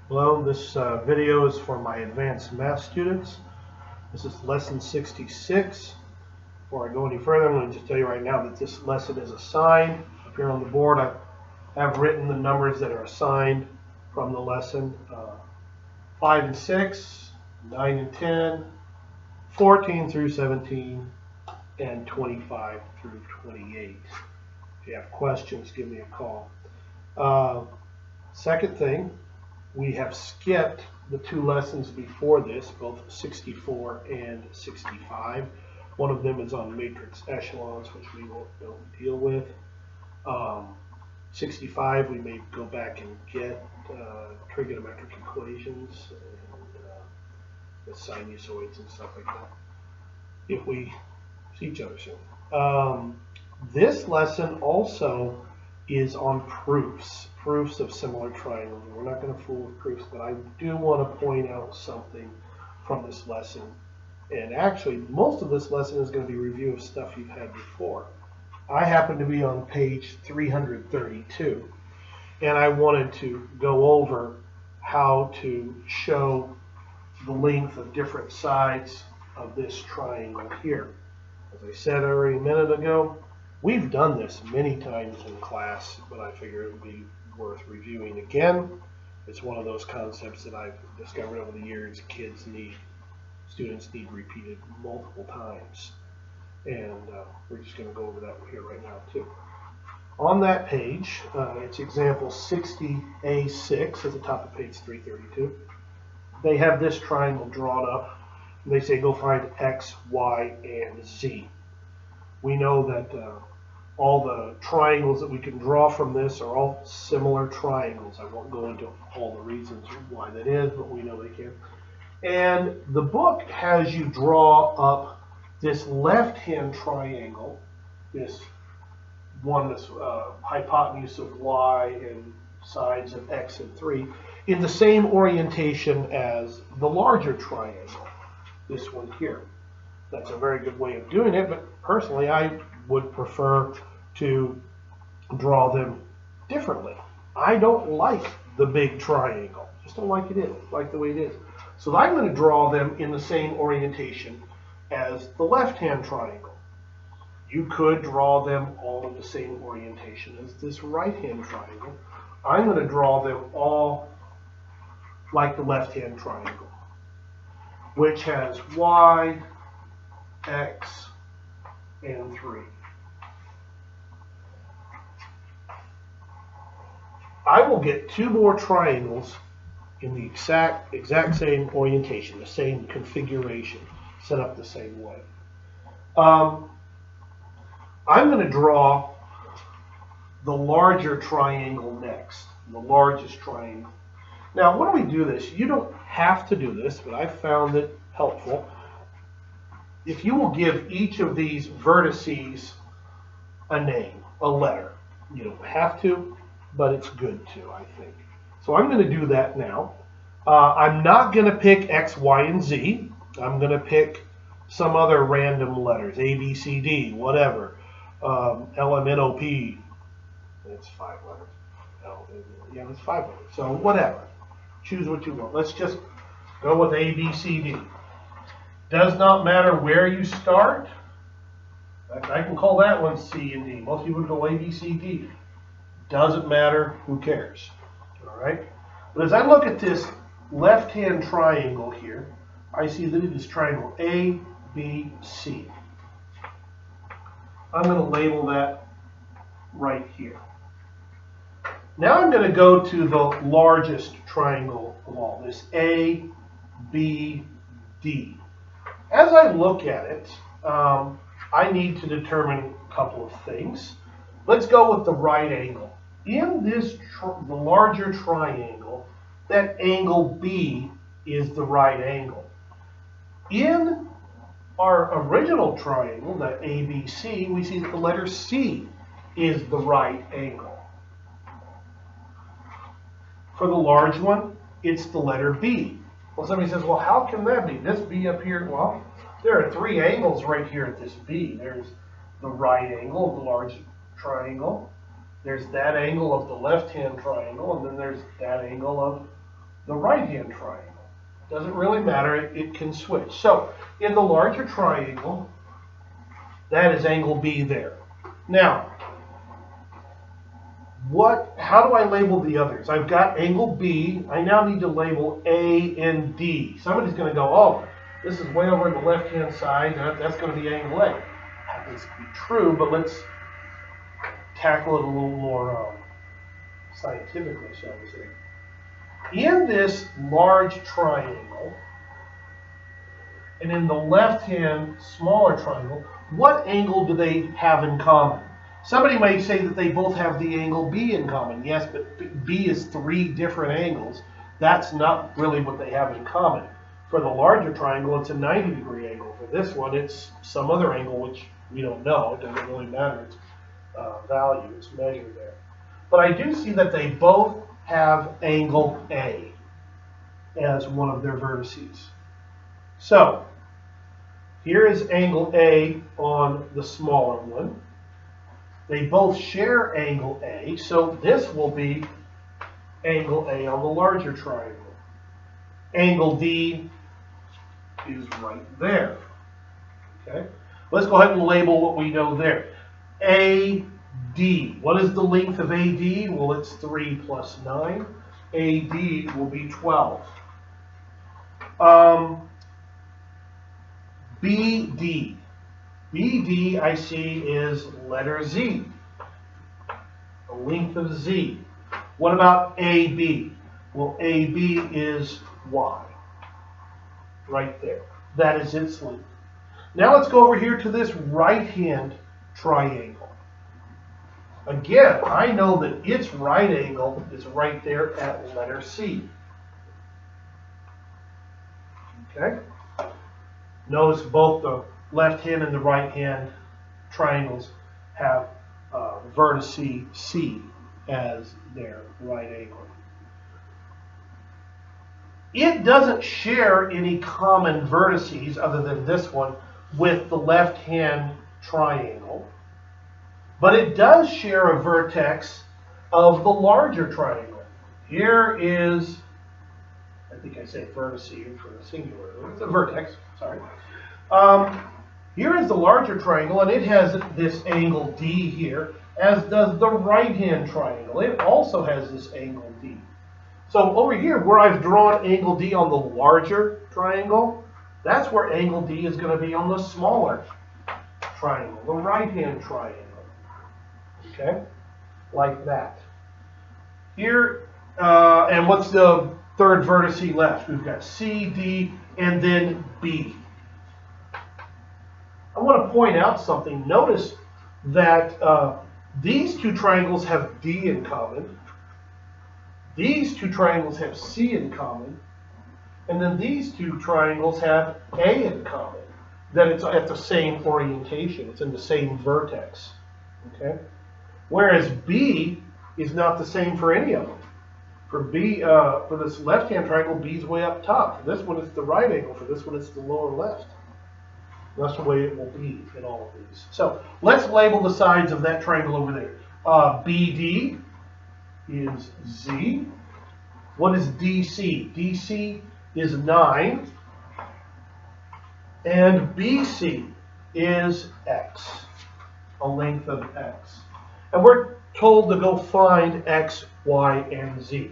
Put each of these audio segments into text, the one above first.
Hello, this video is for my advanced math students. This is lesson 66. Before I go any further, I'm going to just tell you right now that this lesson is assigned. Up here on the board, I have written the numbers that are assigned from the lesson. 5 and 6, 9 and 10, 14 through 17, and 25 through 28. If you have questions, give me a call. Second thing, we have skipped the two lessons before this, both 64 and 65. One of them is on matrix echelons, which we don't deal with. 65, we may go back and get trigonometric equations and the sinusoids and stuff like that, if we see each other soon. This lesson also is on proofs of similar triangles. We're not going to fool with proofs, but I do want to point out something from this lesson. And actually, most of this lesson is going to be a review of stuff you've had before. I happen to be on page 332, and I wanted to go over how to show the length of different sides of this triangle here. As I said already a minute ago, we've done this many times in class, but I figure it would be worth reviewing again. It's one of those concepts that I've discovered over the years students need repeated multiple times. And we're just going to go over that here right now too. On that page, it's example 60A6 at the top of page 332. They have this triangle drawn up. They say go find X, Y, and Z. We know that all the triangles that we can draw from this are all similar triangles. I won't go into all the reasons why that is, but we know they can. And the book has you draw up this left-hand triangle, this one that's hypotenuse of y and sides of x and 3, in the same orientation as the larger triangle, this one here. That's a very good way of doing it, but personally I would prefer to draw them differently. I don't like the big triangle. Just don't like the way it is. So I'm going to draw them in the same orientation as the left-hand triangle. You could draw them all in the same orientation as this right-hand triangle. I'm going to draw them all like the left-hand triangle, which has y, x, and 3. I will get two more triangles in the exact same orientation, the same configuration, set up the same way. I'm going to draw the larger triangle next, the largest triangle. Now, when we do this, you don't have to do this, but I found it helpful. If you will give each of these vertices a name, a letter. You don't have to, but it's good to, I think. So I'm going to do that now. I'm not going to pick X, Y, and Z. I'm going to pick some other random letters, A, B, C, D, whatever. L, M, N, O, P. It's 5 letters. Yeah, it's 5 letters. So whatever. Choose what you want. Let's just go with A, B, C, D. Does not matter where you start. I can call that one C and D. Most people would go A, B, C, D. Doesn't matter. Who cares? All right. But as I look at this left-hand triangle here, I see that it is triangle A, B, C. I'm going to label that right here. Now I'm going to go to the largest triangle of all, this A, B, D. As I look at it, I need to determine a couple of things. Let's go with the right angle. In this, the larger triangle, that angle B is the right angle. In our original triangle, that ABC, we see that the letter C is the right angle. For the large one, it's the letter B. Well, somebody says, well, how can that be? This B up here, well, there are 3 angles right here at this B. There's the right angle of the large triangle. There's that angle of the left-hand triangle, and then there's that angle of the right-hand triangle. Doesn't really matter, it can switch. So in the larger triangle, that is angle B there. Now, how do I label the others? I've got angle B. I now need to label A and D. Somebody's going to go, oh, this is way over on the left-hand side. That's going to be angle A. Happens to be true, but let's tackle it a little more scientifically, shall we say. In this large triangle, and in the left-hand smaller triangle, what angle do they have in common? Somebody might say that they both have the angle B in common. Yes, but B is 3 different angles. That's not really what they have in common. For the larger triangle, it's a 90-degree angle. For this one, it's some other angle, which we don't know. It doesn't really matter. It's value. It's measured there. But I do see that they both have angle A as one of their vertices. So here is angle A on the smaller one. They both share angle A, so this will be angle A on the larger triangle. Angle D is right there. Okay? Let's go ahead and label what we know there. AD. What is the length of AD? Well, it's 3 plus 9. AD will be 12. BD. BD, I see, is letter Z, the length of Z. What about AB? Well, AB is Y, right there. That is its length. Now let's go over here to this right-hand triangle. Again, I know that its right angle is right there at letter C. Okay? Notice both the left hand and the right hand triangles have vertice C as their right angle. It doesn't share any common vertices other than this one with the left hand triangle, but it does share a vertex of the larger triangle. Here is, I think I say vertice for the singular. It's a vertex, sorry. Here is the larger triangle, and it has this angle D here, as does the right-hand triangle. It also has this angle D. So over here, where I've drawn angle D on the larger triangle, that's where angle D is going to be on the smaller triangle, the right-hand triangle. Okay? Like that. Here, and what's the third vertice left? We've got C, D, and then B. I want to point out something. Notice that these two triangles have D in common. These two triangles have C in common. And then these two triangles have A in common. That it's at the same orientation. It's in the same vertex. Okay? Whereas B is not the same for any of them. For B, for this left-hand triangle, B is way up top. For this one, it's the right angle. For this one, it's the lower left. That's the way it will be in all of these. So let's label the sides of that triangle over there. BD is Z. What is DC? DC is 9. And BC is X, a length of X. And we're told to go find X, Y, and Z.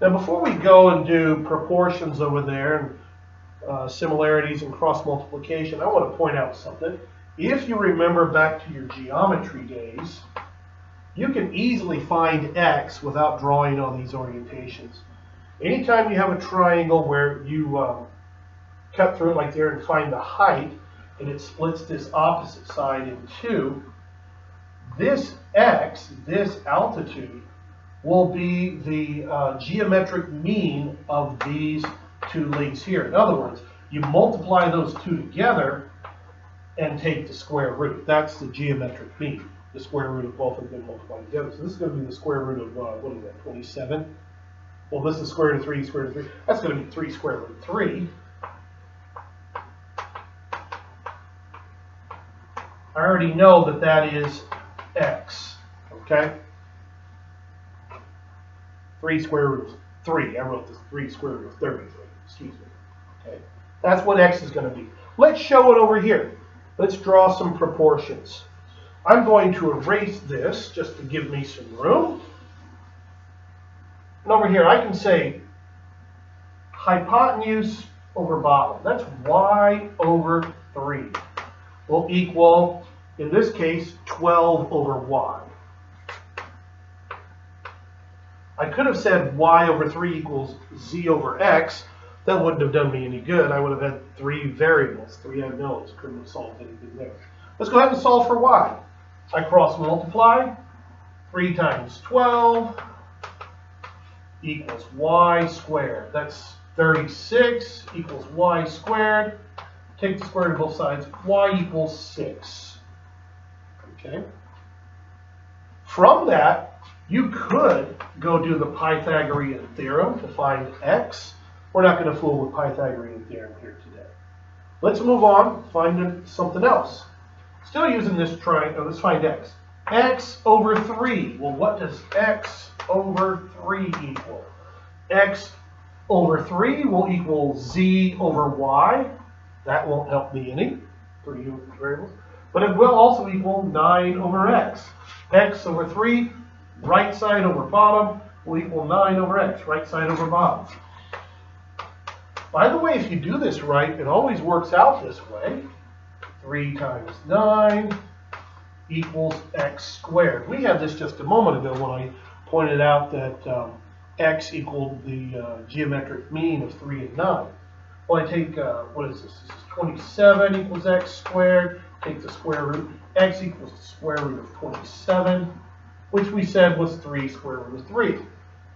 Now before we go and do proportions over there, and similarities and cross multiplication, I want to point out something. If you remember back to your geometry days, you can easily find X without drawing on these orientations. Anytime you have a triangle where you cut through it like there and find the height, and it splits this opposite side in two, this X, this altitude, will be the geometric mean of these two lengths here. In other words, you multiply those two together and take the square root. That's the geometric mean. The square root of both of them multiplied together. So this is going to be the square root of, what is that, 27? Well, this is square root of 3, square root of 3. That's going to be 3 square root of 3. I already know that that is X, okay? 3 square roots. 3. I wrote this 3 square root of 33. Excuse me. Okay, that's what x is going to be. Let's show it over here. Let's draw some proportions. I'm going to erase this just to give me some room. And over here, I can say hypotenuse over bottom. That's y over 3 will equal, in this case, 12 over y. I could have said y over 3 equals z over x. That wouldn't have done me any good. I would have had 3 variables, 3 unknowns. Couldn't have solved anything there. Let's go ahead and solve for y. I cross multiply. 3 times 12 equals y squared. That's 36 equals y squared. Take the square root of both sides. Y equals 6. Okay. From that, you could go do the Pythagorean theorem to find x. We're not going to fool with Pythagorean theorem here today. Let's move on, find something else. Still using this triangle, let's find x. X over 3. Well, what does x over 3 equal? X over 3 will equal z over y. That won't help me any, 3 variables. But it will also equal 9 over x. X over 3, right side over bottom, will equal 9 over x, right side over bottom. By the way, if you do this right, it always works out this way. 3 times 9 equals x squared. We had this just a moment ago when I pointed out that x equaled the geometric mean of 3 and 9. Well, I take, what is this? This is 27 equals x squared. Take the square root. X equals the square root of 27, which we said was 3 square root of 3.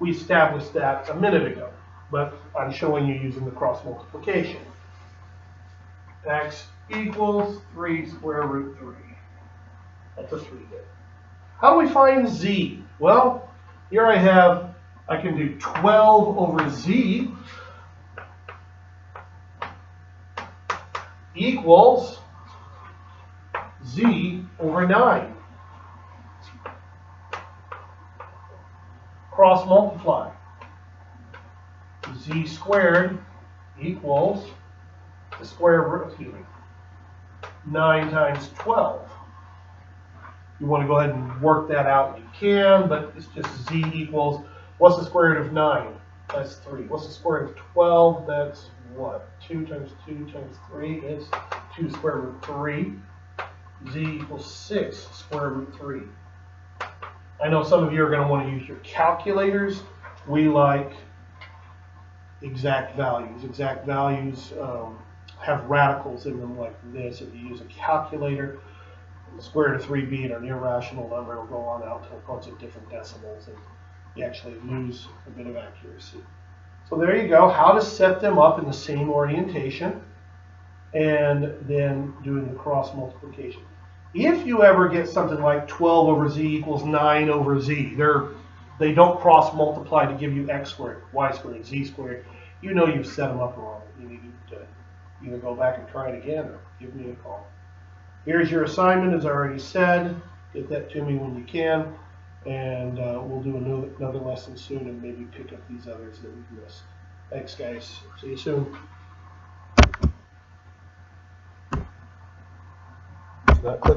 We established that a minute ago, but I'm showing you using the cross multiplication. X equals 3 square root 3. That's a 3 there. How do we find z? Well, here I can do 12 over z equals z over 9. Cross multiply. Z squared equals the square root, 9 times 12. You want to go ahead and work that out, you can, but it's just z equals, what's the square root of 9? That's 3. What's the square root of 12? That's what? 2 times 2 times 3 is 2 square root 3. Z equals 6 square root 3. I know some of you are going to want to use your calculators. We like exact values. Exact values have radicals in them like this. If you use a calculator, the square root of 3 being an irrational number, it'll go on out to a bunch of different decimals, and you actually lose a bit of accuracy. So there you go, how to set them up in the same orientation, and then doing the cross multiplication. If you ever get something like 12 over z equals 9 over z, they don't cross multiply to give you x squared, y squared, z squared. You know you've set them up wrong. You need to either go back and try it again or give me a call. Here's your assignment, as I already said. Get that to me when you can, and we'll do another lesson soon and maybe pick up these others that we've missed. Thanks, guys. See you soon. Not